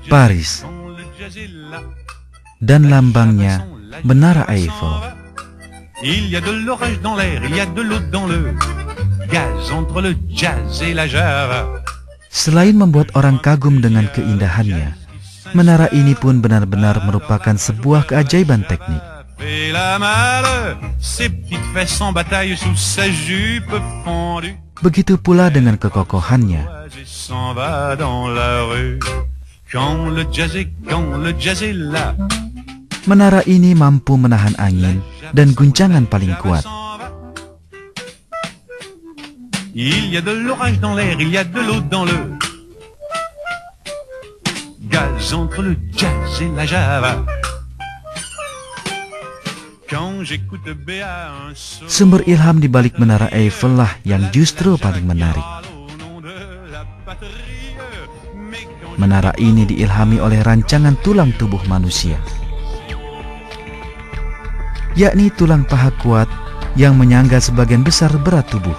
Paris, dan lambangnya Menara Eiffel. Il y a de l'orage dans l'air, il y a de l'eau dans le gaz entre le jazz et la java. Selain membuat orang kagum dengan keindahannya, menara ini pun benar-benar merupakan sebuah keajaiban teknik. Et la malle, ses petites fesses en bataille sous sa jupe fendue. Begitu pula dengan kekokohannya. S'en va dans la rue. Quand le jazz est là. Menara ini mampu menahan angin dan guncangan paling kuat. Il y a de l'orage dans l'air, il y a de l'eau dans le gaz entre le jazz et la java. Quand j'écoute Béa un solo, Sumber ilham di balik Menara Eiffel lah yang justru paling menarik. au nom de la patrie, mais quand Menara ini diilhami oleh rancangan tulang tubuh manusia, yakni tulang paha kuat yang menyangga sebagian besar berat tubuh.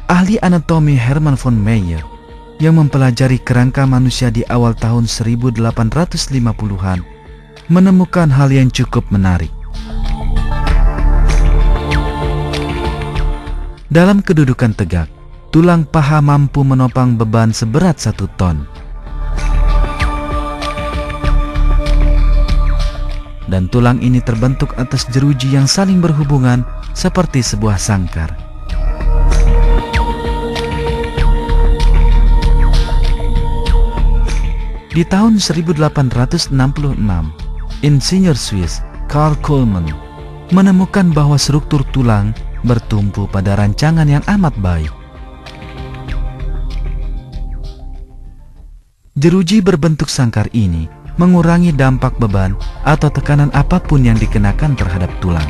Ahli anatomi Hermann von Meyer yang mempelajari kerangka manusia di awal tahun 1850-an menemukan hal yang cukup menarik. Dalam kedudukan tegak, tulang paha mampu menopang beban seberat 1 ton. Dan tulang ini terbentuk atas jeruji yang saling berhubungan seperti sebuah sangkar. Di tahun 1866, insinyur Swiss Karl Kuhlmann menemukan bahwa struktur tulang bertumpu pada rancangan yang amat baik. Jeruji berbentuk sangkar ini mengurangi dampak beban atau tekanan apapun yang dikenakan terhadap tulang.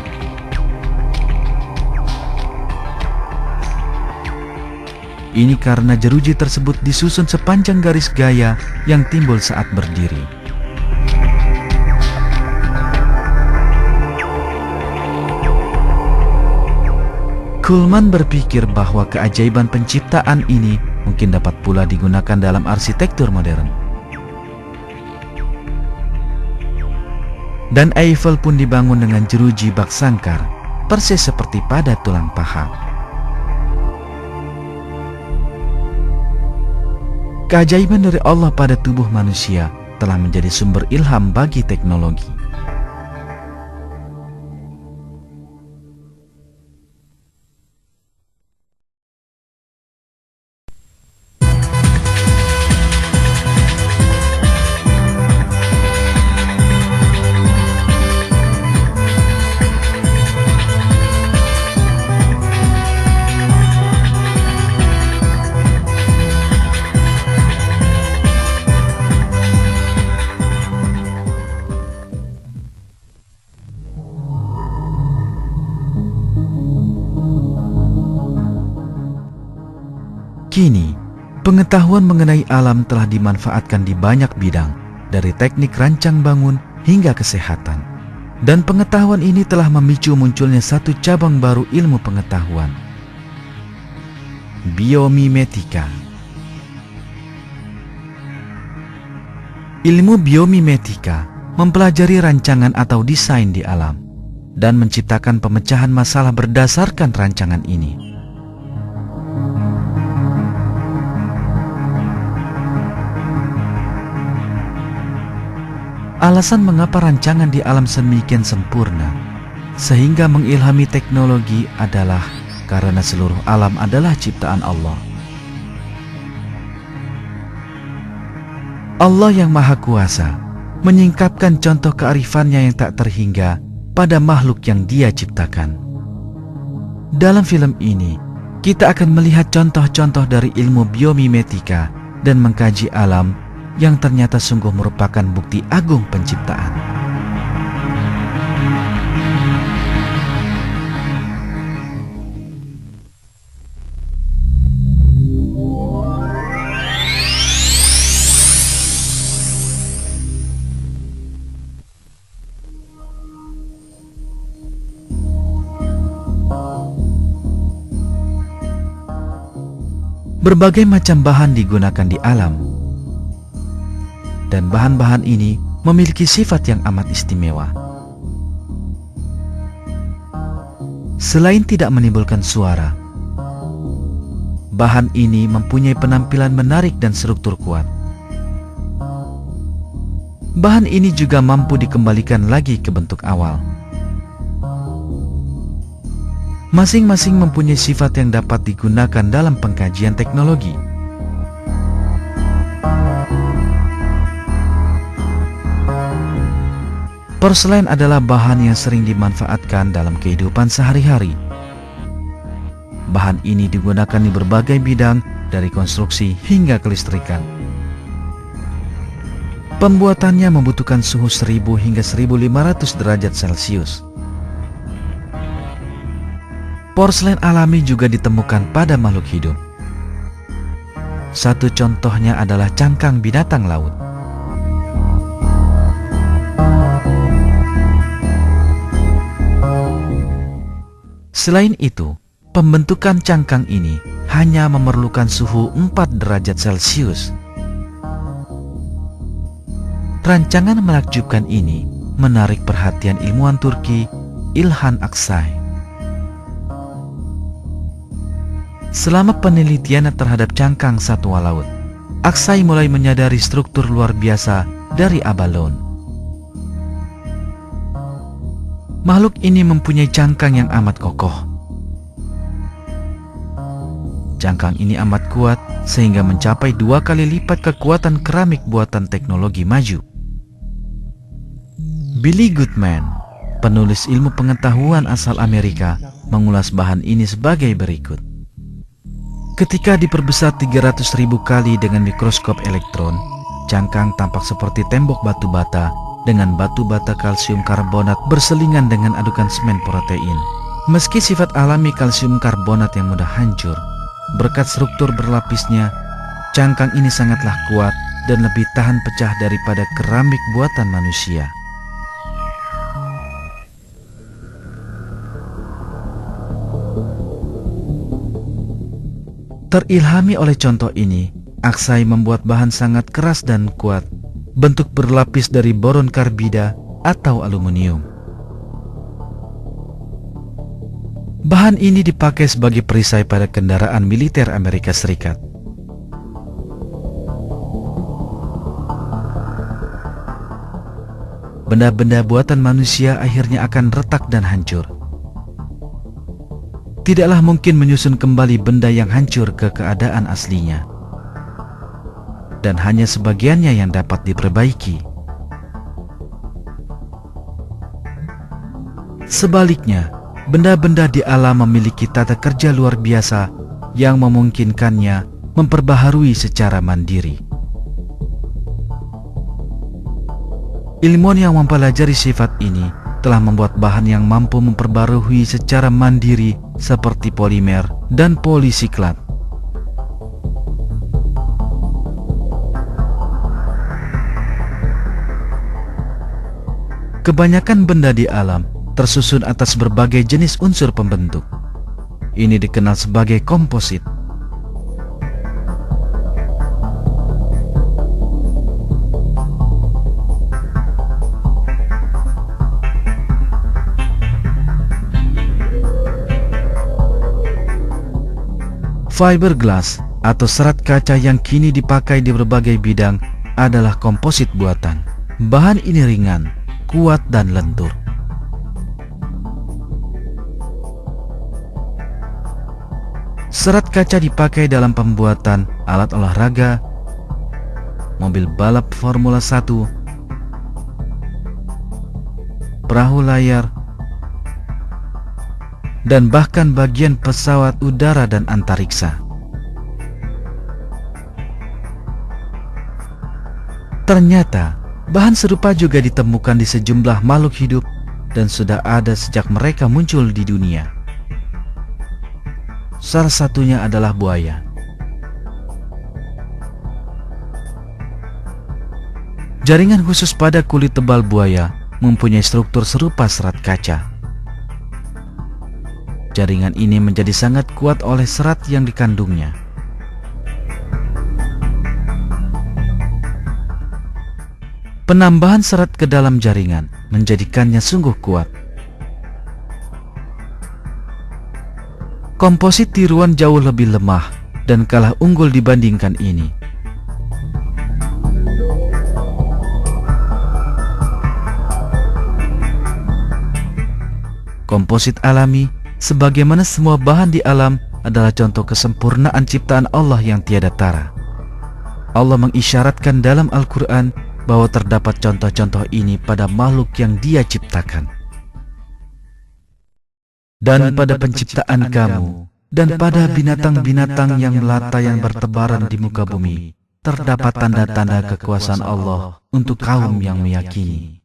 Ini karena jeruji tersebut disusun sepanjang garis gaya yang timbul saat berdiri. Kuhlmann berpikir bahwa keajaiban penciptaan ini mungkin dapat pula digunakan dalam arsitektur modern. Dan Eiffel pun dibangun dengan jeruji bak sangkar, persis seperti pada tulang paha. Keajaiban dari Allah pada tubuh manusia telah menjadi sumber ilham bagi teknologi. Kini, pengetahuan mengenai alam telah dimanfaatkan di banyak bidang, dari teknik rancang bangun hingga kesehatan. Dan pengetahuan ini telah memicu munculnya satu cabang baru ilmu pengetahuan, biomimetika. Ilmu biomimetika mempelajari rancangan atau desain di alam dan menciptakan pemecahan masalah berdasarkan rancangan ini. Alasan mengapa rancangan di alam sedemikian sempurna sehingga mengilhami teknologi adalah karena seluruh alam adalah ciptaan Allah. Allah yang Maha Kuasa menyingkapkan contoh kearifannya yang tak terhingga pada makhluk yang Dia ciptakan. Dalam film ini, kita akan melihat contoh-contoh dari ilmu biomimetika dan mengkaji alam yang ternyata sungguh merupakan bukti agung penciptaan. Berbagai macam bahan digunakan di alam, dan bahan-bahan ini memiliki sifat yang amat istimewa. Selain tidak menimbulkan suara, bahan ini mempunyai penampilan menarik dan struktur kuat. Bahan ini juga mampu dikembalikan lagi ke bentuk awal. Masing-masing mempunyai sifat yang dapat digunakan dalam pengkajian teknologi. Porselen adalah bahan yang sering dimanfaatkan dalam kehidupan sehari-hari. Bahan ini digunakan di berbagai bidang, dari konstruksi hingga kelistrikan. Pembuatannya membutuhkan suhu 1000 hingga 1500 derajat Celcius. Porselen alami juga ditemukan pada makhluk hidup. Satu contohnya adalah cangkang binatang laut. Selain itu, pembentukan cangkang ini hanya memerlukan suhu 4 derajat Celcius. Rancangan menakjubkan ini menarik perhatian ilmuwan Turki İlhan Aksay. Selama penelitiannya terhadap cangkang satwa laut, Aksay mulai menyadari struktur luar biasa dari abalone. Makhluk ini mempunyai cangkang yang amat kokoh. Cangkang ini amat kuat sehingga mencapai 2 kali lipat kekuatan keramik buatan teknologi maju. Billy Goodman, penulis ilmu pengetahuan asal Amerika, mengulas bahan ini sebagai berikut. Ketika diperbesar 300.000 kali dengan mikroskop elektron, cangkang tampak seperti tembok batu bata dengan batu bata kalsium karbonat berselingan dengan adukan semen protein. Meski sifat alami kalsium karbonat yang mudah hancur, berkat struktur berlapisnya, cangkang ini sangatlah kuat dan lebih tahan pecah daripada keramik buatan manusia. Terilhami oleh contoh ini, Aksay membuat bahan sangat keras dan kuat, bentuk berlapis dari boron karbida atau aluminium. Bahan ini dipakai sebagai perisai pada kendaraan militer Amerika Serikat. Benda-benda buatan manusia akhirnya akan retak dan hancur. Tidaklah mungkin menyusun kembali benda yang hancur ke keadaan aslinya, dan hanya sebagiannya yang dapat diperbaiki. Sebaliknya, benda-benda di alam memiliki tata kerja luar biasa yang memungkinkannya memperbaharui secara mandiri. Ilmuwan yang mempelajari sifat ini telah membuat bahan yang mampu memperbarui secara mandiri seperti polimer dan polisiklat. Kebanyakan benda di alam tersusun atas berbagai jenis unsur pembentuk. Ini dikenal sebagai komposit. Fiberglass atau serat kaca yang kini dipakai di berbagai bidang adalah komposit buatan. Bahan ini ringan, kuat dan lentur. Serat kaca dipakai dalam pembuatan alat olahraga, mobil balap Formula 1, perahu layar, dan bahkan bagian pesawat udara dan antariksa. Ternyata, bahan serupa juga ditemukan di sejumlah makhluk hidup dan sudah ada sejak mereka muncul di dunia. Salah satunya adalah buaya. Jaringan khusus pada kulit tebal buaya mempunyai struktur serupa serat kaca. Jaringan ini menjadi sangat kuat oleh serat yang dikandungnya. Penambahan serat ke dalam jaringan menjadikannya sungguh kuat. Komposit tiruan jauh lebih lemah dan kalah unggul dibandingkan ini. Komposit alami, sebagaimana semua bahan di alam, adalah contoh kesempurnaan ciptaan Allah yang tiada tara. Allah mengisyaratkan dalam Al-Quran bahwa terdapat contoh-contoh ini pada makhluk yang Dia ciptakan. Dan pada penciptaan kamu, dan pada binatang-binatang yang melata yang bertebaran di muka bumi, terdapat tanda-tanda kekuasaan Allah untuk kaum yang meyakini.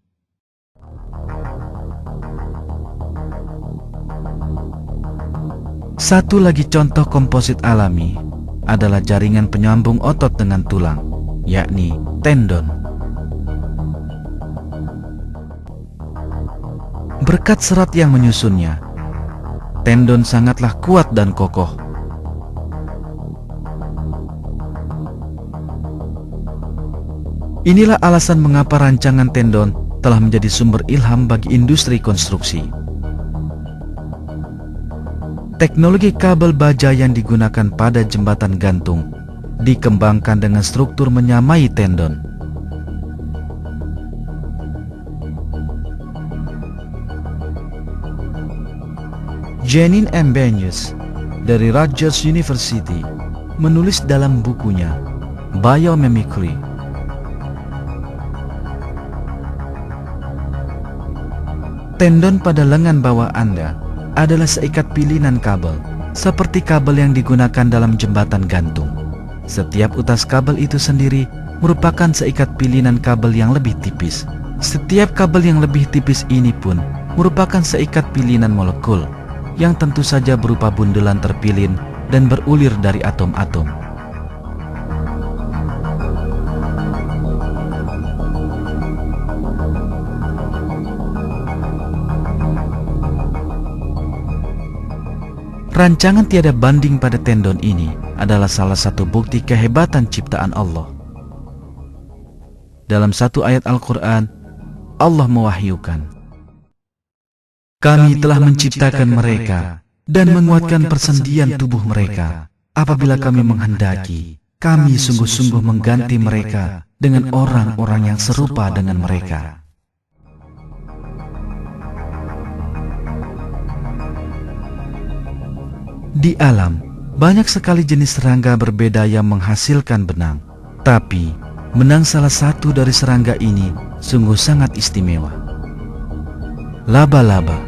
Satu lagi contoh komposit alami adalah jaringan penyambung otot dengan tulang, yakni tendon. Berkat serat yang menyusunnya, tendon sangatlah kuat dan kokoh. Inilah alasan mengapa rancangan tendon telah menjadi sumber ilham bagi industri konstruksi. Teknologi kabel baja yang digunakan pada jembatan gantung dikembangkan dengan struktur menyamai tendon. Janine M. Benyus dari Rutgers University menulis dalam bukunya Biomimicry. Tendon pada lengan bawah Anda adalah seikat pilinan kabel, seperti kabel yang digunakan dalam jembatan gantung. Setiap utas kabel itu sendiri merupakan seikat pilinan kabel yang lebih tipis. Setiap kabel yang lebih tipis ini pun merupakan seikat pilinan molekul, yang tentu saja berupa bundelan terpilin dan berulir dari atom-atom. Rancangan tiada banding pada tendon ini adalah salah satu bukti kehebatan ciptaan Allah. Dalam satu ayat Al-Quran, Allah mewahyukan, "Kami telah menciptakan mereka dan menguatkan persendian tubuh mereka. Apabila kami menghendaki, kami sungguh-sungguh mengganti mereka dengan orang-orang yang serupa dengan mereka." Di alam, banyak sekali jenis serangga berbeda yang menghasilkan benang. Tapi, benang salah satu dari serangga ini sungguh sangat istimewa. Laba-laba.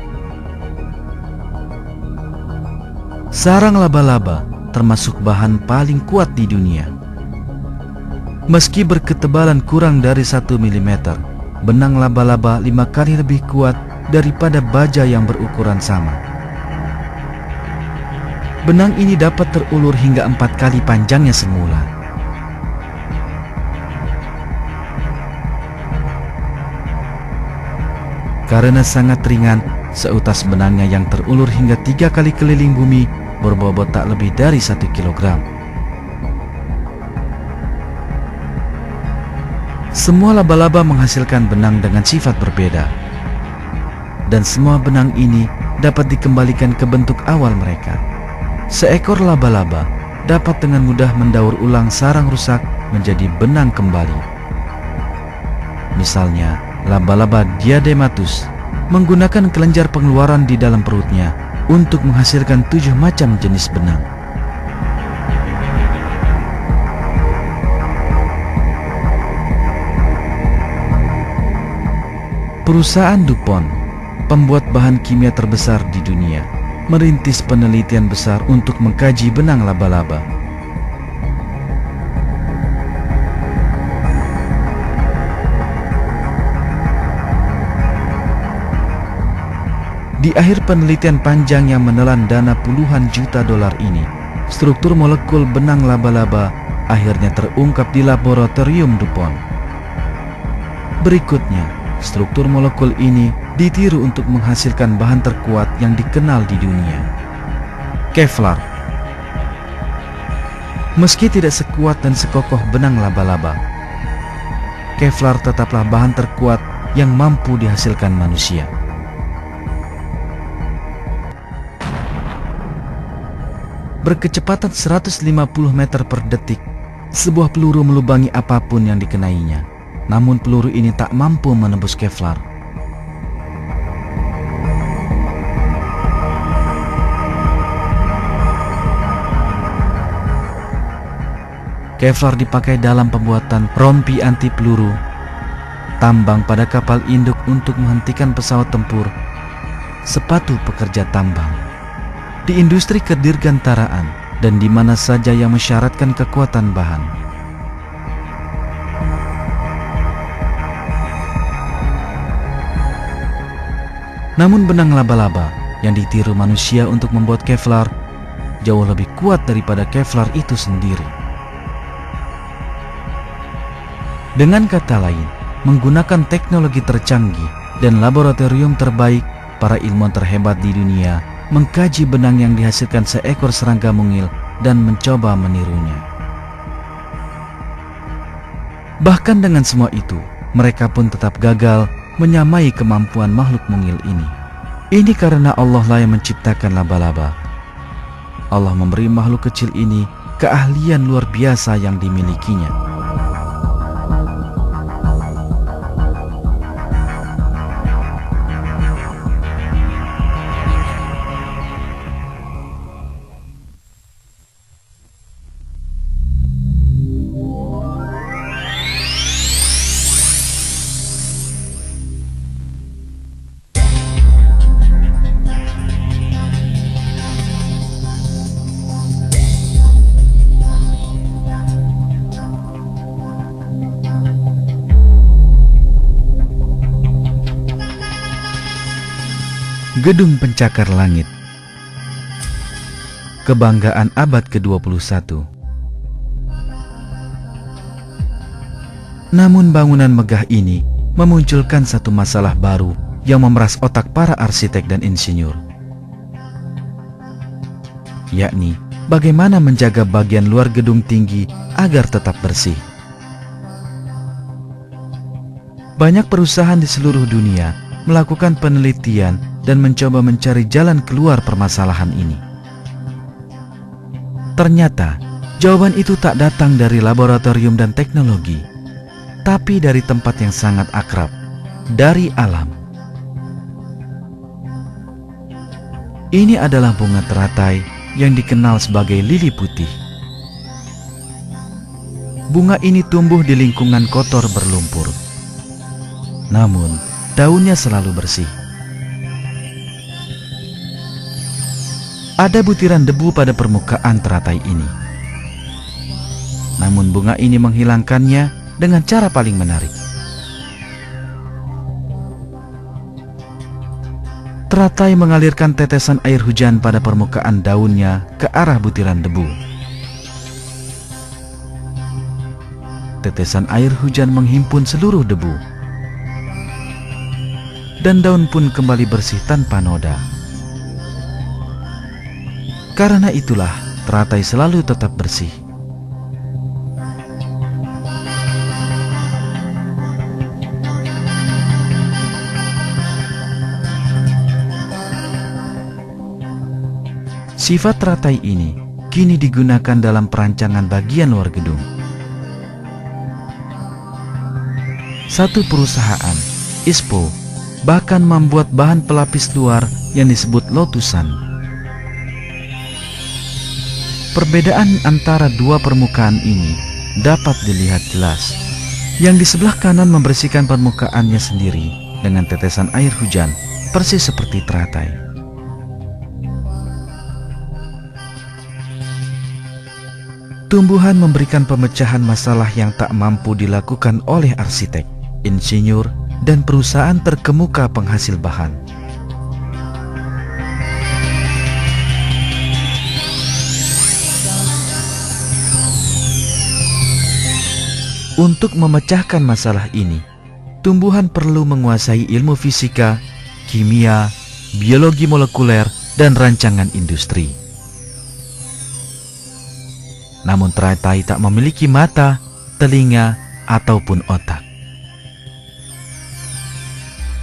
Sarang laba-laba termasuk bahan paling kuat di dunia. Meski berketebalan kurang dari 1 mm, benang laba-laba 5 kali lebih kuat daripada baja yang berukuran sama. Benang ini dapat terulur hingga 4 kali panjangnya semula. Karena sangat ringan, seutas benangnya yang terulur hingga 3 kali keliling bumi berbobot tak lebih dari 1 kilogram. Semua laba-laba menghasilkan benang dengan sifat berbeda. Dan semua benang ini dapat dikembalikan ke bentuk awal mereka. Seekor laba-laba dapat dengan mudah mendaur ulang sarang rusak menjadi benang kembali. Misalnya, laba-laba Diadematus menggunakan kelenjar pengeluaran di dalam perutnya untuk menghasilkan 7 macam jenis benang. Perusahaan DuPont, pembuat bahan kimia terbesar di dunia, merintis penelitian besar untuk mengkaji benang laba-laba. Di akhir penelitian panjang yang menelan dana puluhan juta dolar ini, struktur molekul benang laba-laba akhirnya terungkap di laboratorium DuPont. Berikutnya, struktur molekul ini ditiru untuk menghasilkan bahan terkuat yang dikenal di dunia, Kevlar. Meski tidak sekuat dan sekokoh benang laba-laba, Kevlar tetaplah bahan terkuat yang mampu dihasilkan manusia. Berkecepatan 150 meter per detik, sebuah peluru melubangi apapun yang dikenainya. Namun peluru ini tak mampu menembus Kevlar. Kevlar dipakai dalam pembuatan rompi anti peluru, tambang pada kapal induk untuk menghentikan pesawat tempur, sepatu pekerja tambang, di industri kedirgantaraan, dan di mana saja yang mensyaratkan kekuatan bahan. Namun benang laba-laba yang ditiru manusia untuk membuat Kevlar jauh lebih kuat daripada Kevlar itu sendiri. Dengan kata lain, menggunakan teknologi tercanggih dan laboratorium terbaik, para ilmuwan terhebat di dunia mengkaji benang yang dihasilkan seekor serangga mungil dan mencoba menirunya. Bahkan dengan semua itu, mereka pun tetap gagal menyamai kemampuan makhluk mungil ini. Ini karena Allah lah yang menciptakan laba-laba. Allah memberi makhluk kecil ini keahlian luar biasa yang dimilikinya. Gedung pencakar langit, kebanggaan abad ke-21. Namun bangunan megah ini memunculkan satu masalah baru yang memeras otak para arsitek dan insinyur, yakni bagaimana menjaga bagian luar gedung tinggi agar tetap bersih. Banyak perusahaan di seluruh dunia melakukan penelitian dan mencoba mencari jalan keluar permasalahan ini. Ternyata, jawaban itu tak datang dari laboratorium dan teknologi, tapi dari tempat yang sangat akrab, dari alam. Ini adalah bunga teratai yang dikenal sebagai lili putih. Bunga ini tumbuh di lingkungan kotor berlumpur, namun daunnya selalu bersih. Ada butiran debu pada permukaan teratai ini, namun bunga ini menghilangkannya dengan cara paling menarik. Teratai mengalirkan tetesan air hujan pada permukaan daunnya ke arah butiran debu. Tetesan air hujan menghimpun seluruh debu, dan daun pun kembali bersih tanpa noda. Karena itulah teratai selalu tetap bersih. Sifat teratai ini kini digunakan dalam perancangan bagian luar gedung. Satu perusahaan, ISPO, bahkan membuat bahan pelapis luar yang disebut lotusan. Perbedaan antara dua permukaan ini dapat dilihat jelas. Yang di sebelah kanan membersihkan permukaannya sendiri dengan tetesan air hujan, persis seperti teratai. Tumbuhan memberikan pemecahan masalah yang tak mampu dilakukan oleh arsitek, insinyur, dan perusahaan terkemuka penghasil bahan. Untuk memecahkan masalah ini, tumbuhan perlu menguasai ilmu fisika, kimia, biologi molekuler, dan rancangan industri. Namun teratai tak memiliki mata, telinga, ataupun otak.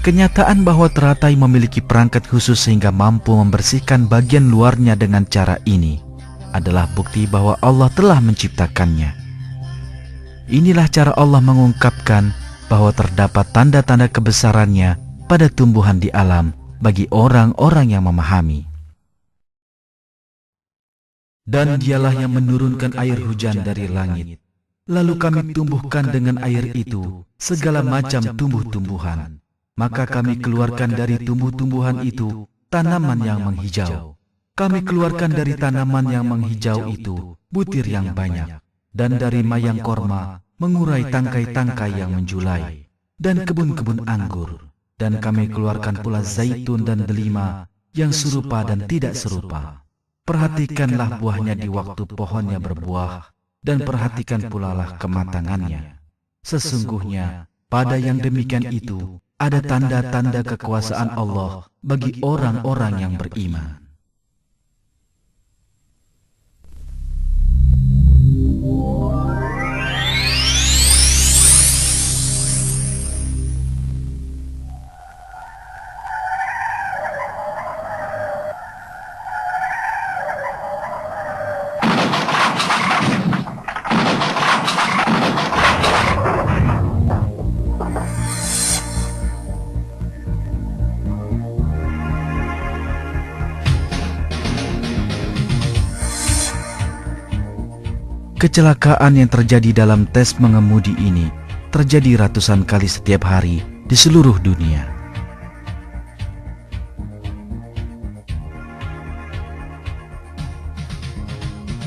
Kenyataan bahwa teratai memiliki perangkat khusus sehingga mampu membersihkan bagian luarnya dengan cara ini adalah bukti bahwa Allah telah menciptakannya. Inilah cara Allah mengungkapkan bahwa terdapat tanda-tanda kebesarannya pada tumbuhan di alam bagi orang-orang yang memahami. Dan dialah yang menurunkan air hujan dari langit. Lalu kami tumbuhkan dengan air itu segala macam tumbuh-tumbuhan. Maka kami keluarkan dari tumbuh-tumbuhan itu tanaman yang menghijau. Kami keluarkan dari tanaman yang menghijau itu butir yang banyak. Dan dari mayang korma mengurai tangkai-tangkai yang menjulai. Dan kebun-kebun anggur. Dan kami keluarkan pula zaitun dan delima yang serupa dan tidak serupa. Perhatikanlah buahnya di waktu pohonnya berbuah. Dan perhatikan pula lah kematangannya. Sesungguhnya pada yang demikian itu ada tanda-tanda kekuasaan Allah bagi orang-orang yang beriman. Kecelakaan yang terjadi dalam tes mengemudi ini terjadi ratusan kali setiap hari di seluruh dunia.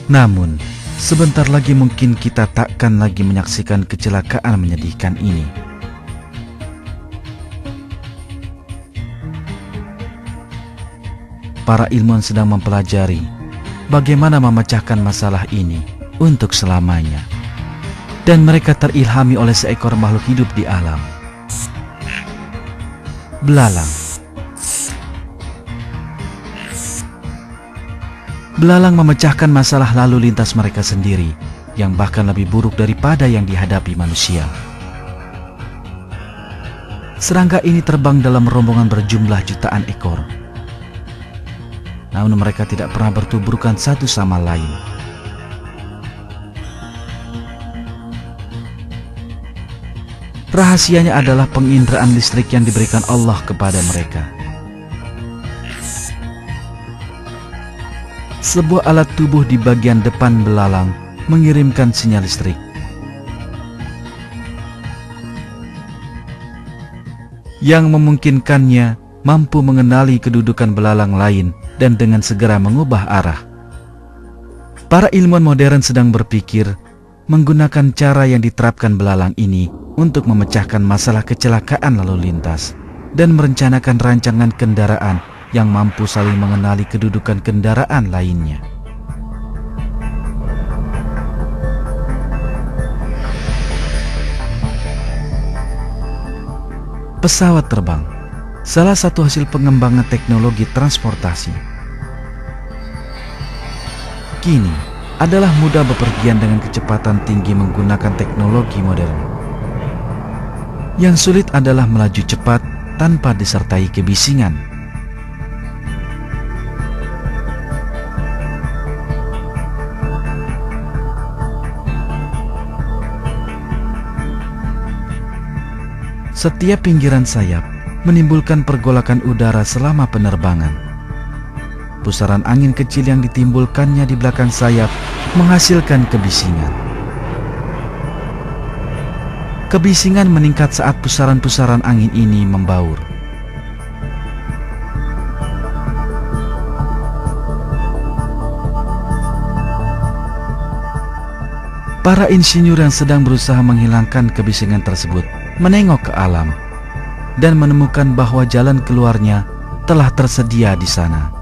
Namun, sebentar lagi mungkin kita takkan lagi menyaksikan kecelakaan menyedihkan ini. Para ilmuwan sedang mempelajari bagaimana memecahkan masalah ini untuk selamanya. Dan mereka terilhami oleh seekor makhluk hidup di alam. Belalang. Belalang memecahkan masalah lalu lintas mereka sendiri, yang bahkan lebih buruk daripada yang dihadapi manusia. Serangga ini terbang dalam rombongan berjumlah jutaan ekor. Namun mereka tidak pernah bertuburkan satu sama lain. Rahasianya adalah penginderaan listrik yang diberikan Allah kepada mereka. Sebuah alat tubuh di bagian depan belalang mengirimkan sinyal listrik. Yang memungkinkannya mampu mengenali kedudukan belalang lain dan dengan segera mengubah arah. Para ilmuwan modern sedang berpikir menggunakan cara yang diterapkan belalang ini untuk memecahkan masalah kecelakaan lalu lintas dan merencanakan rancangan kendaraan yang mampu saling mengenali kedudukan kendaraan lainnya. Pesawat terbang, salah satu hasil pengembangan teknologi transportasi. Kini adalah mudah bepergian dengan kecepatan tinggi menggunakan teknologi modern. Yang sulit adalah melaju cepat tanpa disertai kebisingan. Setiap pinggiran sayap menimbulkan pergolakan udara selama penerbangan. Pusaran angin kecil yang ditimbulkannya di belakang sayap menghasilkan kebisingan. Kebisingan meningkat saat pusaran-pusaran angin ini membaur. Para insinyur yang sedang berusaha menghilangkan kebisingan tersebut menengok ke alam dan menemukan bahwa jalan keluarnya telah tersedia di sana.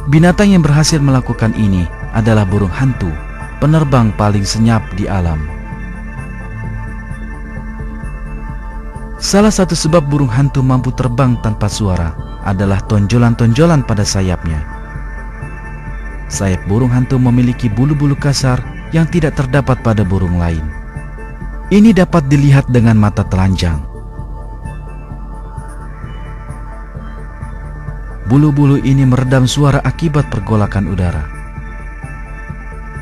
Binatang yang berhasil melakukan ini adalah burung hantu, penerbang paling senyap di alam. Salah satu sebab burung hantu mampu terbang tanpa suara adalah tonjolan-tonjolan pada sayapnya. Sayap burung hantu memiliki bulu-bulu kasar yang tidak terdapat pada burung lain. Ini dapat dilihat dengan mata telanjang. bulu-bulu ini meredam suara akibat pergolakan udara.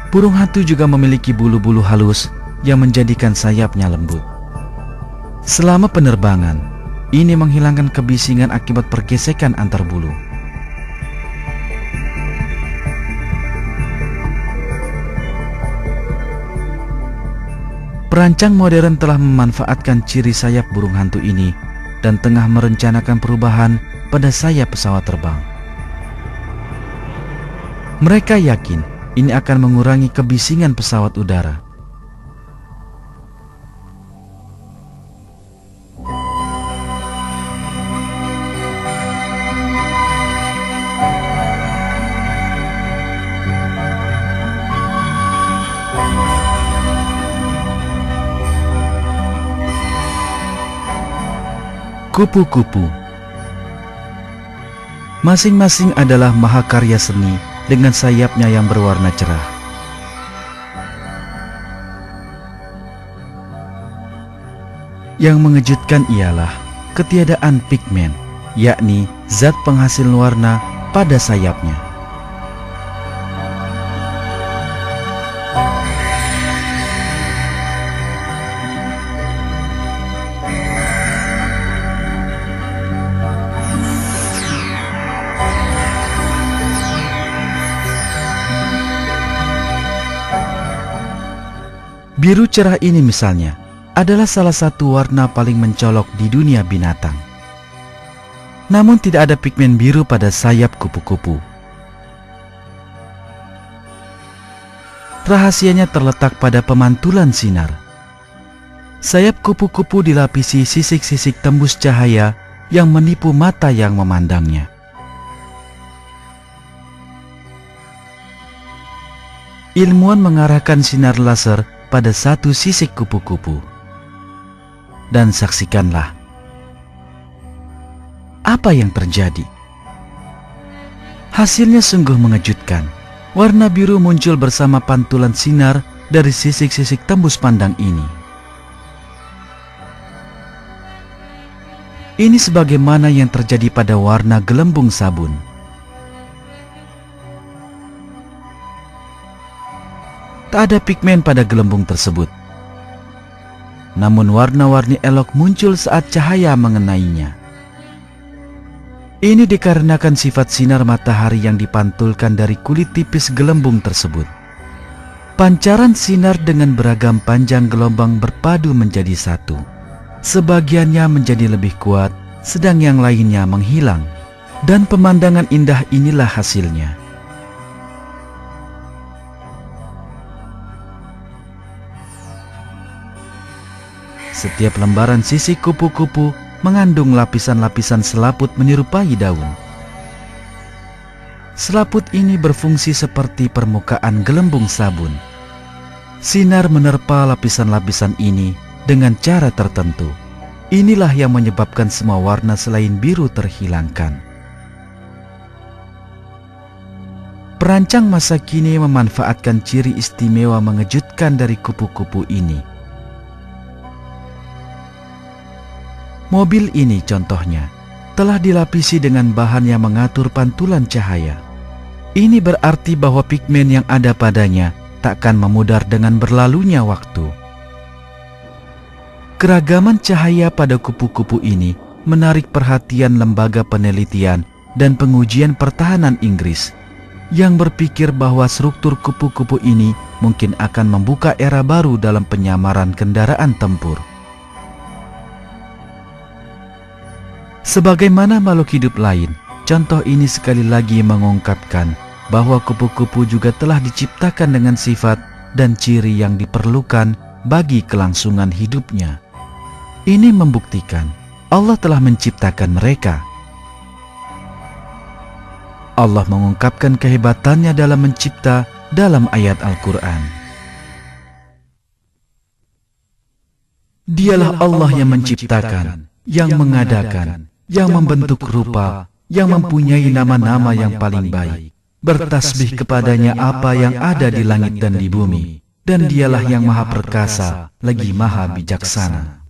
Burung hantu juga memiliki bulu-bulu halus yang menjadikan sayapnya lembut. Selama penerbangan, ini menghilangkan kebisingan akibat pergesekan antar bulu. Perancang modern telah memanfaatkan ciri sayap burung hantu ini dan tengah merencanakan perubahan pada sayap pesawat terbang. Mereka yakin ini akan mengurangi kebisingan pesawat udara. Kupu-kupu masing-masing adalah mahakarya seni dengan sayapnya yang berwarna cerah. Yang mengejutkan ialah ketiadaan pigmen, yakni zat penghasil warna pada sayapnya. Biru cerah ini misalnya adalah salah satu warna paling mencolok di dunia binatang. Namun tidak ada pigmen biru pada sayap kupu-kupu. Rahasianya terletak pada pemantulan sinar. Sayap kupu-kupu dilapisi sisik-sisik tembus cahaya yang menipu mata yang memandangnya. Ilmuwan mengarahkan sinar laser pada satu sisik kupu-kupu. Dan saksikanlah apa yang terjadi. Hasilnya sungguh mengejutkan. Warna biru muncul bersama pantulan sinar dari sisik-sisik tembus pandang ini. Ini sebagaimana yang terjadi pada warna gelembung sabun. Tak ada pigmen pada gelembung tersebut. Namun warna-warni elok muncul saat cahaya mengenainya. Ini dikarenakan sifat sinar matahari yang dipantulkan dari kulit tipis gelembung tersebut. Pancaran sinar dengan beragam panjang gelombang berpadu menjadi satu. Sebagiannya menjadi lebih kuat, sedang yang lainnya menghilang. Dan pemandangan indah inilah hasilnya. Setiap lembaran sisik kupu-kupu mengandung lapisan-lapisan selaput menyerupai daun. Selaput ini berfungsi seperti permukaan gelembung sabun. Sinar menerpa lapisan-lapisan ini dengan cara tertentu. Inilah yang menyebabkan semua warna selain biru terhilangkan. Perancang masa kini memanfaatkan ciri istimewa mengejutkan dari kupu-kupu ini. Mobil ini contohnya telah dilapisi dengan bahan yang mengatur pantulan cahaya. Ini berarti bahwa pigmen yang ada padanya takkan memudar dengan berlalunya waktu. Keragaman cahaya pada kupu-kupu ini menarik perhatian lembaga penelitian dan pengujian pertahanan Inggris yang berpikir bahwa struktur kupu-kupu ini mungkin akan membuka era baru dalam penyamaran kendaraan tempur. Sebagaimana makhluk hidup lain, contoh ini sekali lagi mengungkapkan bahwa kupu-kupu juga telah diciptakan dengan sifat dan ciri yang diperlukan bagi kelangsungan hidupnya. Ini membuktikan Allah telah menciptakan mereka. Allah mengungkapkan kehebatannya dalam mencipta dalam ayat Al-Quran. Dialah Allah yang menciptakan, yang mengadakan, yang membentuk rupa, yang mempunyai nama-nama yang paling baik. Bertasbih kepadanya apa yang ada di langit dan di bumi, dan dialah yang maha perkasa, lagi maha bijaksana.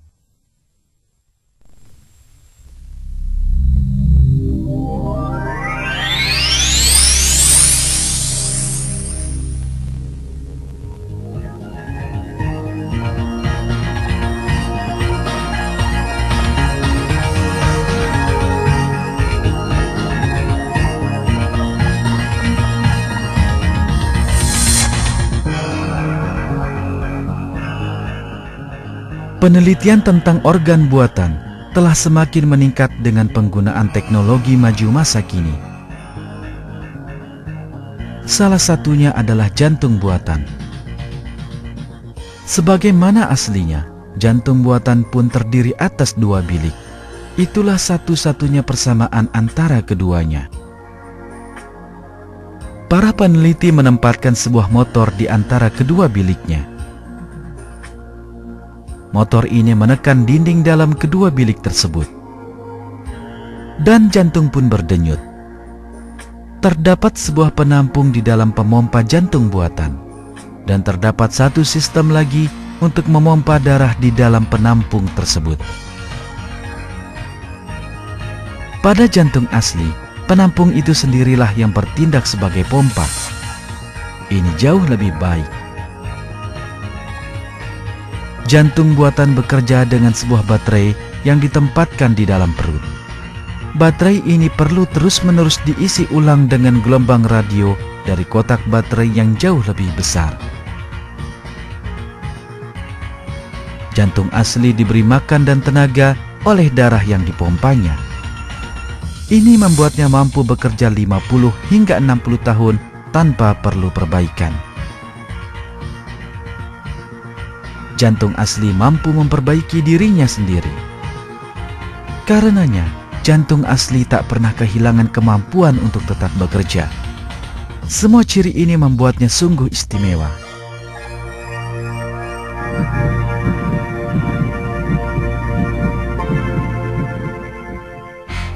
Penelitian tentang organ buatan telah semakin meningkat dengan penggunaan teknologi maju masa kini. Salah satunya adalah jantung buatan. Sebagaimana aslinya, jantung buatan pun terdiri atas dua bilik. Itulah satu-satunya persamaan antara keduanya. Para peneliti menempatkan sebuah motor di antara kedua biliknya. Motor ini menekan dinding dalam kedua bilik tersebut. Dan jantung pun berdenyut. Terdapat sebuah penampung di dalam pemompa jantung buatan. Dan terdapat satu sistem lagi untuk memompa darah di dalam penampung tersebut. Pada jantung asli, penampung itu sendirilah yang bertindak sebagai pompa. Ini jauh lebih baik. Jantung buatan bekerja dengan sebuah baterai yang ditempatkan di dalam perut. Baterai ini perlu terus-menerus diisi ulang dengan gelombang radio dari kotak baterai yang jauh lebih besar. Jantung asli diberi makan dan tenaga oleh darah yang dipompanya. Ini membuatnya mampu bekerja 50 hingga 60 tahun tanpa perlu perbaikan. Jantung asli mampu memperbaiki dirinya sendiri. Karenanya, jantung asli tak pernah kehilangan kemampuan untuk tetap bekerja. Semua ciri ini membuatnya sungguh istimewa.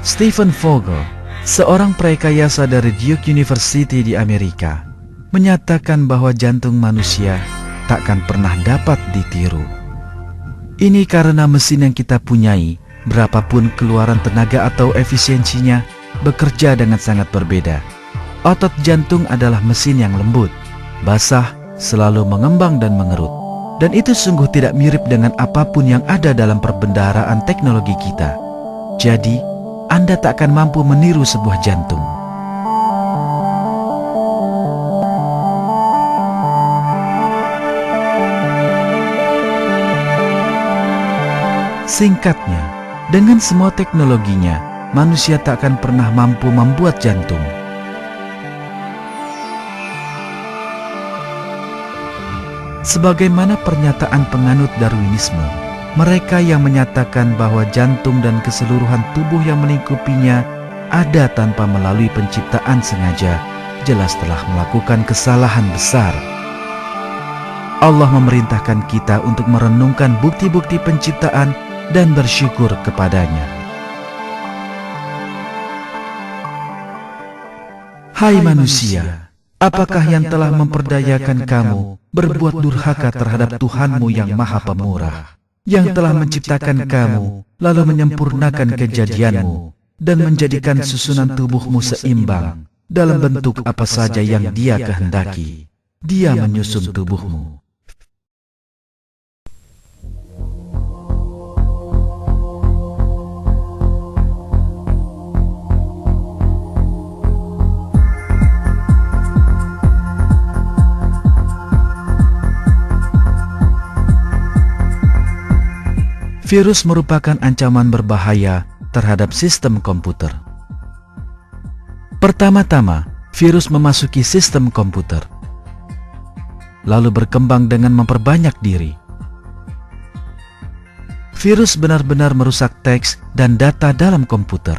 Stephen Vogel, seorang praekayasa dari Duke University di Amerika, menyatakan bahwa jantung manusia takkan pernah dapat ditiru. Ini karena mesin yang kita punyai, berapapun keluaran tenaga atau efisiensinya, bekerja dengan sangat berbeda. Otot jantung adalah mesin yang lembut, basah, selalu mengembang dan mengerut. Dan itu sungguh tidak mirip dengan apapun yang ada dalam perbendaharaan teknologi kita. Jadi, Anda tak akan mampu meniru sebuah jantung. Singkatnya, dengan semua teknologinya, manusia tak akan pernah mampu membuat jantung. Sebagaimana pernyataan penganut Darwinisme, mereka yang menyatakan bahwa jantung dan keseluruhan tubuh yang melingkupinya ada tanpa melalui penciptaan sengaja, jelas telah melakukan kesalahan besar. Allah memerintahkan kita untuk merenungkan bukti-bukti penciptaan dan bersyukur kepadanya. Hai manusia, apakah yang telah memperdayakan kamu berbuat durhaka terhadap Tuhanmu yang Maha Pemurah, yang telah menciptakan kamu, lalu menyempurnakan kejadianmu, dan menjadikan susunan tubuhmu seimbang dalam bentuk apa saja yang Dia kehendaki. Dia menyusun tubuhmu. Virus merupakan ancaman berbahaya terhadap sistem komputer. Pertama-tama, virus memasuki sistem komputer, lalu berkembang dengan memperbanyak diri. Virus benar-benar merusak teks dan data dalam komputer.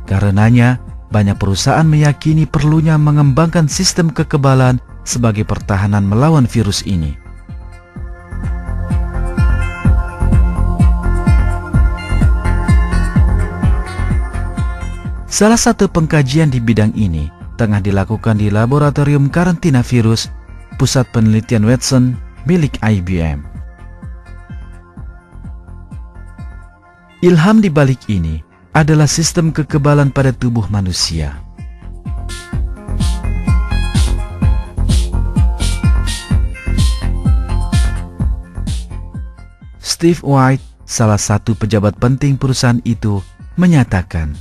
Karenanya, banyak perusahaan meyakini perlunya mengembangkan sistem kekebalan sebagai pertahanan melawan virus ini. Salah satu pengkajian di bidang ini tengah dilakukan di Laboratorium Karantina Virus Pusat Penelitian Watson milik IBM. Ilham di balik ini adalah sistem kekebalan pada tubuh manusia. Steve White, salah satu pejabat penting perusahaan itu, menyatakan,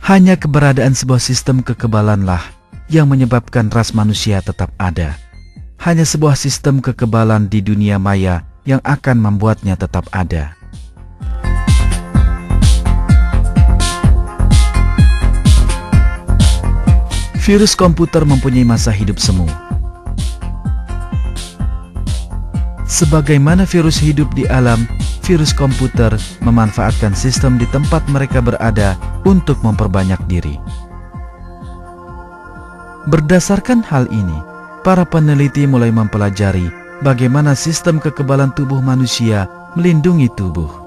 hanya keberadaan sebuah sistem kekebalanlah yang menyebabkan ras manusia tetap ada. Hanya sebuah sistem kekebalan di dunia maya yang akan membuatnya tetap ada. Virus komputer mempunyai masa hidup semu. Sebagaimana virus hidup di alam, virus komputer memanfaatkan sistem di tempat mereka berada untuk memperbanyak diri. Berdasarkan hal ini, para peneliti mulai mempelajari bagaimana sistem kekebalan tubuh manusia melindungi tubuh.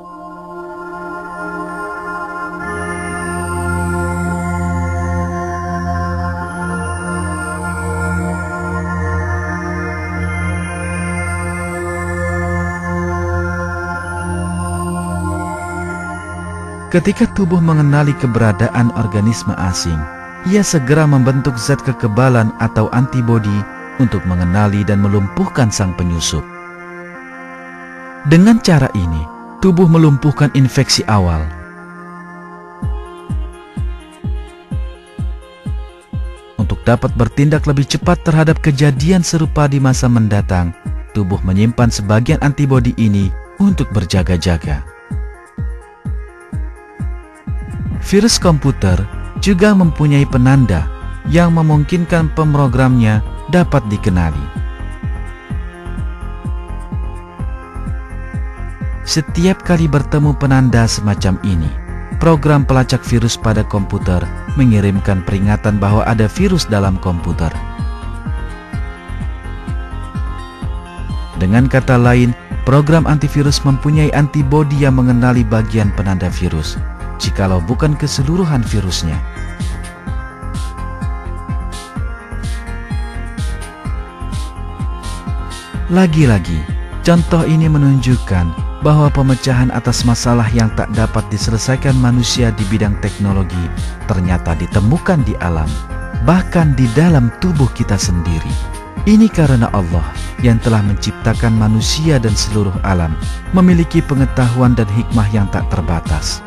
Ketika tubuh mengenali keberadaan organisme asing, ia segera membentuk zat kekebalan atau antibodi untuk mengenali dan melumpuhkan sang penyusup. Dengan cara ini, tubuh melumpuhkan infeksi awal. Untuk dapat bertindak lebih cepat terhadap kejadian serupa di masa mendatang, tubuh menyimpan sebagian antibodi ini untuk berjaga-jaga. Virus komputer juga mempunyai penanda yang memungkinkan pemrogramnya dapat dikenali. Setiap kali bertemu penanda semacam ini, program pelacak virus pada komputer mengirimkan peringatan bahwa ada virus dalam komputer. Dengan kata lain, program antivirus mempunyai antibodi yang mengenali bagian penanda virus, jikalau bukan keseluruhan virusnya. Lagi-lagi, contoh ini menunjukkan bahwa pemecahan atas masalah yang tak dapat diselesaikan manusia di bidang teknologi ternyata ditemukan di alam, bahkan di dalam tubuh kita sendiri. Ini karena Allah yang telah menciptakan manusia dan seluruh alam memiliki pengetahuan dan hikmah yang tak terbatas.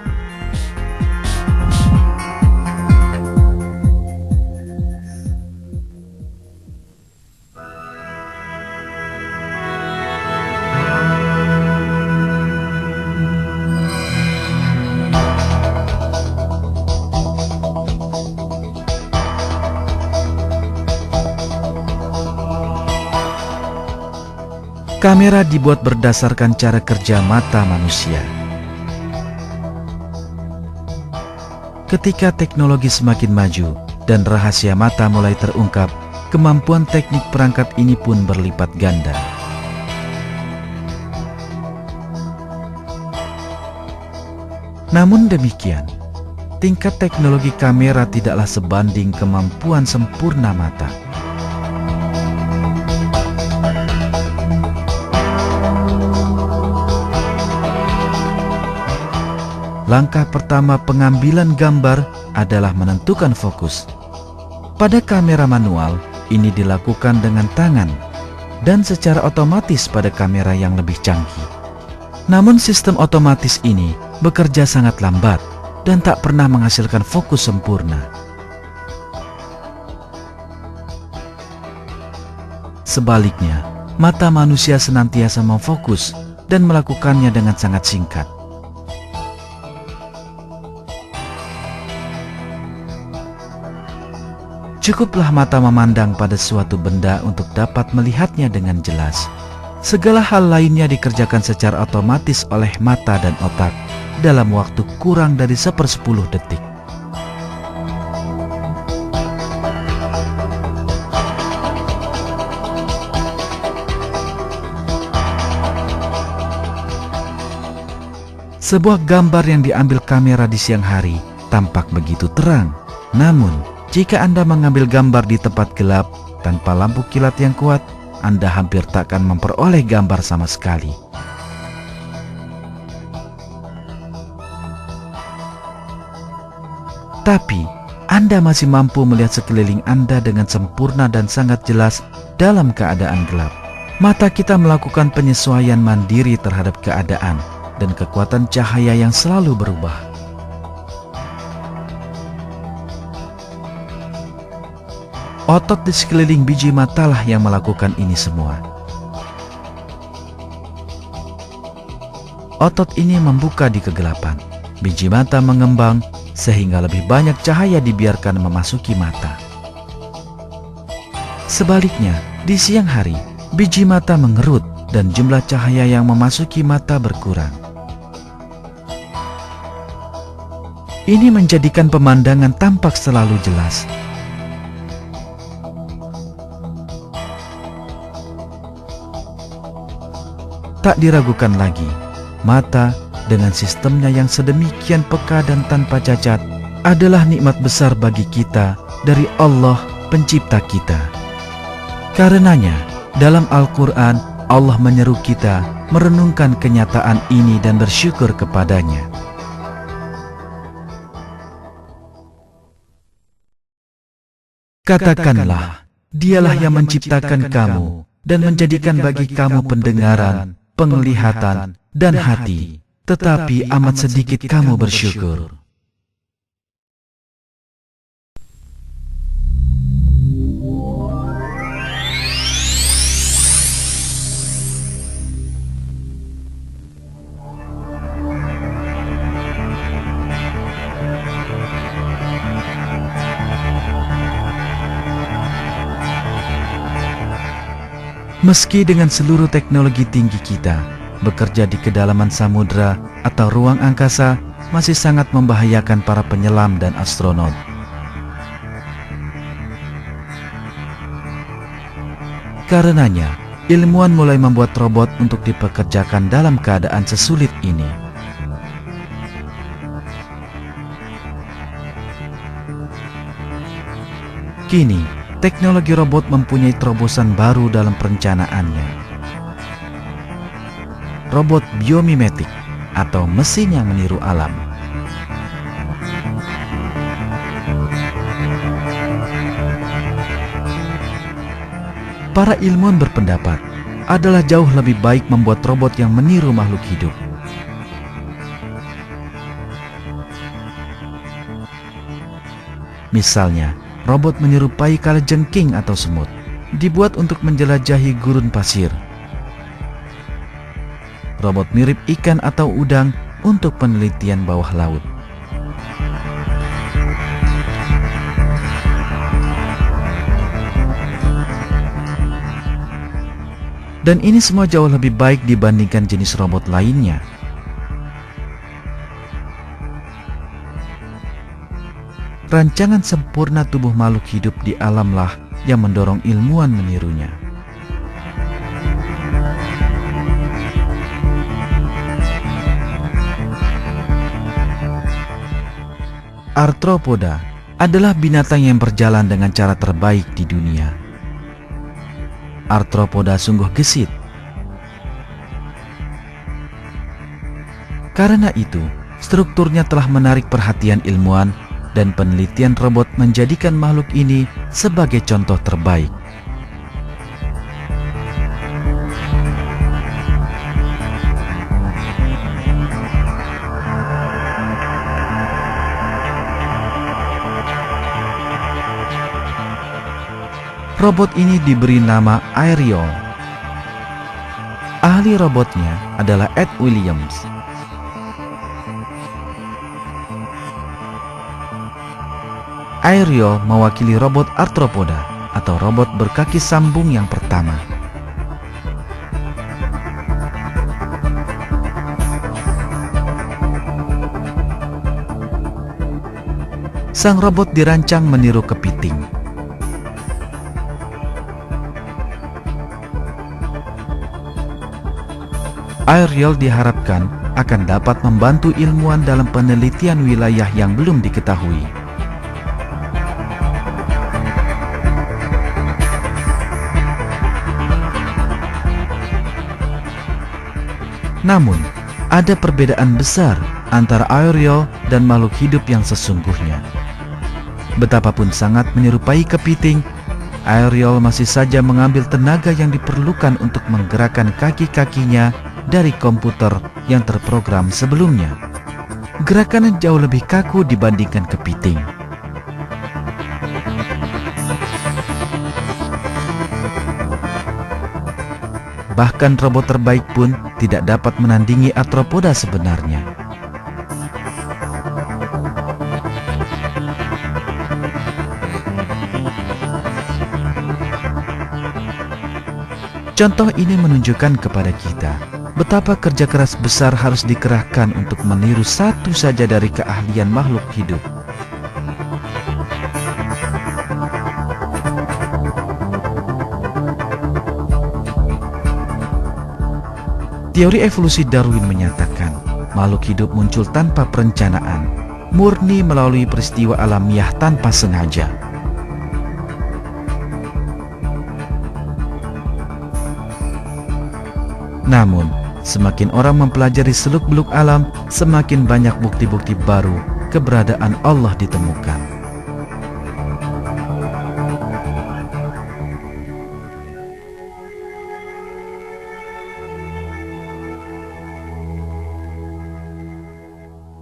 Kamera dibuat berdasarkan cara kerja mata manusia. Ketika teknologi semakin maju dan rahasia mata mulai terungkap, kemampuan teknik perangkat ini pun berlipat ganda. Namun demikian, tingkat teknologi kamera tidaklah sebanding kemampuan sempurna mata. Langkah pertama pengambilan gambar adalah menentukan fokus. Pada kamera manual, ini dilakukan dengan tangan dan secara otomatis pada kamera yang lebih canggih. Namun sistem otomatis ini bekerja sangat lambat dan tak pernah menghasilkan fokus sempurna. Sebaliknya, mata manusia senantiasa memfokus dan melakukannya dengan sangat singkat. Cukuplah mata memandang pada suatu benda untuk dapat melihatnya dengan jelas. Segala hal lainnya dikerjakan secara otomatis oleh mata dan otak dalam waktu kurang dari 1/10 detik. Sebuah gambar yang diambil kamera di siang hari tampak begitu terang. Namun, jika Anda mengambil gambar di tempat gelap tanpa lampu kilat yang kuat, Anda hampir tak akan memperoleh gambar sama sekali. Tapi, Anda masih mampu melihat sekeliling Anda dengan sempurna dan sangat jelas dalam keadaan gelap. Mata kita melakukan penyesuaian mandiri terhadap keadaan dan kekuatan cahaya yang selalu berubah. Otot di sekeliling biji matalah yang melakukan ini semua. Otot ini membuka di kegelapan. Biji mata mengembang sehingga lebih banyak cahaya dibiarkan memasuki mata. Sebaliknya, di siang hari, biji mata mengerut dan jumlah cahaya yang memasuki mata berkurang. Ini menjadikan pemandangan tampak selalu jelas. Tak diragukan lagi, mata dengan sistemnya yang sedemikian peka dan tanpa cacat adalah nikmat besar bagi kita dari Allah pencipta kita. Karenanya, dalam Al-Quran, Allah menyeru kita merenungkan kenyataan ini dan bersyukur kepadanya. Katakanlah, Dialah yang menciptakan kamu dan menjadikan bagi kamu pendengaran, penglihatan, dan hati, tetapi amat sedikit kamu bersyukur. Meski dengan seluruh teknologi tinggi kita, bekerja di kedalaman samudra atau ruang angkasa masih sangat membahayakan para penyelam dan astronot. Karenanya, ilmuwan mulai membuat robot untuk dipekerjakan dalam keadaan sesulit ini. Kini, teknologi robot mempunyai terobosan baru dalam perencanaannya. Robot biomimetik atau mesin yang meniru alam. Para ilmuwan berpendapat adalah jauh lebih baik membuat robot yang meniru makhluk hidup. Misalnya, robot menyerupai kalajengking atau semut, dibuat untuk menjelajahi gurun pasir. Robot mirip ikan atau udang untuk penelitian bawah laut. Dan ini semua jauh lebih baik dibandingkan jenis robot lainnya. Rancangan sempurna tubuh makhluk hidup di alamlah yang mendorong ilmuwan menirunya. Arthropoda adalah binatang yang berjalan dengan cara terbaik di dunia. Arthropoda sungguh gesit. Karena itu, strukturnya telah menarik perhatian ilmuwan dan penelitian robot menjadikan makhluk ini sebagai contoh terbaik. Robot ini diberi nama Aerial. Ahli robotnya adalah Ed Williams. Aerial mewakili robot arthropoda atau robot berkaki sambung yang pertama. Sang robot dirancang meniru kepiting. Aerial diharapkan akan dapat membantu ilmuwan dalam penelitian wilayah yang belum diketahui. Namun, ada perbedaan besar antara Aerial dan makhluk hidup yang sesungguhnya. Betapapun sangat menyerupai kepiting, Aerial masih saja mengambil tenaga yang diperlukan untuk menggerakkan kaki-kakinya dari komputer yang terprogram sebelumnya. Gerakannya jauh lebih kaku dibandingkan kepiting. Bahkan robot terbaik pun tidak dapat menandingi arthropoda sebenarnya. Contoh ini menunjukkan kepada kita betapa kerja keras besar harus dikerahkan untuk meniru satu saja dari keahlian makhluk hidup. Teori evolusi Darwin menyatakan makhluk hidup muncul tanpa perencanaan, murni melalui peristiwa alamiah tanpa sengaja. Namun, semakin orang mempelajari seluk-beluk alam, semakin banyak bukti-bukti baru keberadaan Allah ditemukan.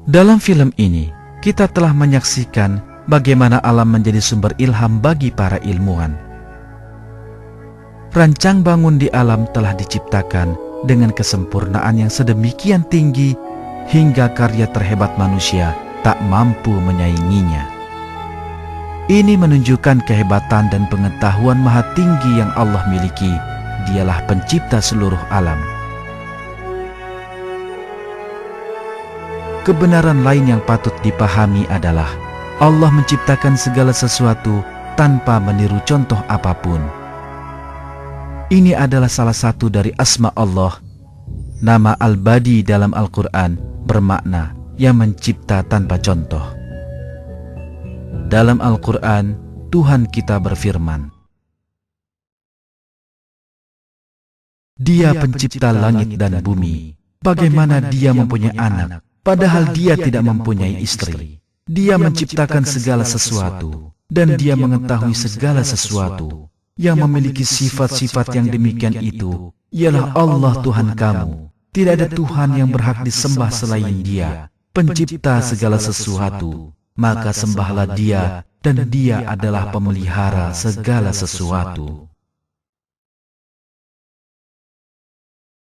Dalam film ini, kita telah menyaksikan bagaimana alam menjadi sumber ilham bagi para ilmuwan. Rancang bangun di alam telah diciptakan dengan kesempurnaan yang sedemikian tinggi hingga karya terhebat manusia tak mampu menyainginya. Ini menunjukkan kehebatan dan pengetahuan maha tinggi yang Allah miliki. Dialah pencipta seluruh alam. Kebenaran lain yang patut dipahami adalah Allah menciptakan segala sesuatu tanpa meniru contoh apapun. Ini adalah salah satu dari asma Allah. Nama Al-Badi dalam Al-Quran bermakna yang mencipta tanpa contoh. Dalam Al-Quran, Tuhan kita berfirman, Dia pencipta langit dan bumi. Bagaimana Dia mempunyai anak, padahal Dia tidak mempunyai istri. Dia menciptakan segala sesuatu, dan Dia mengetahui segala sesuatu. Yang memiliki sifat-sifat yang demikian itu ialah Allah Tuhan kamu. Tidak ada Tuhan yang berhak disembah selain Dia, pencipta segala sesuatu. Maka sembahlah Dia, dan Dia adalah pemelihara segala sesuatu.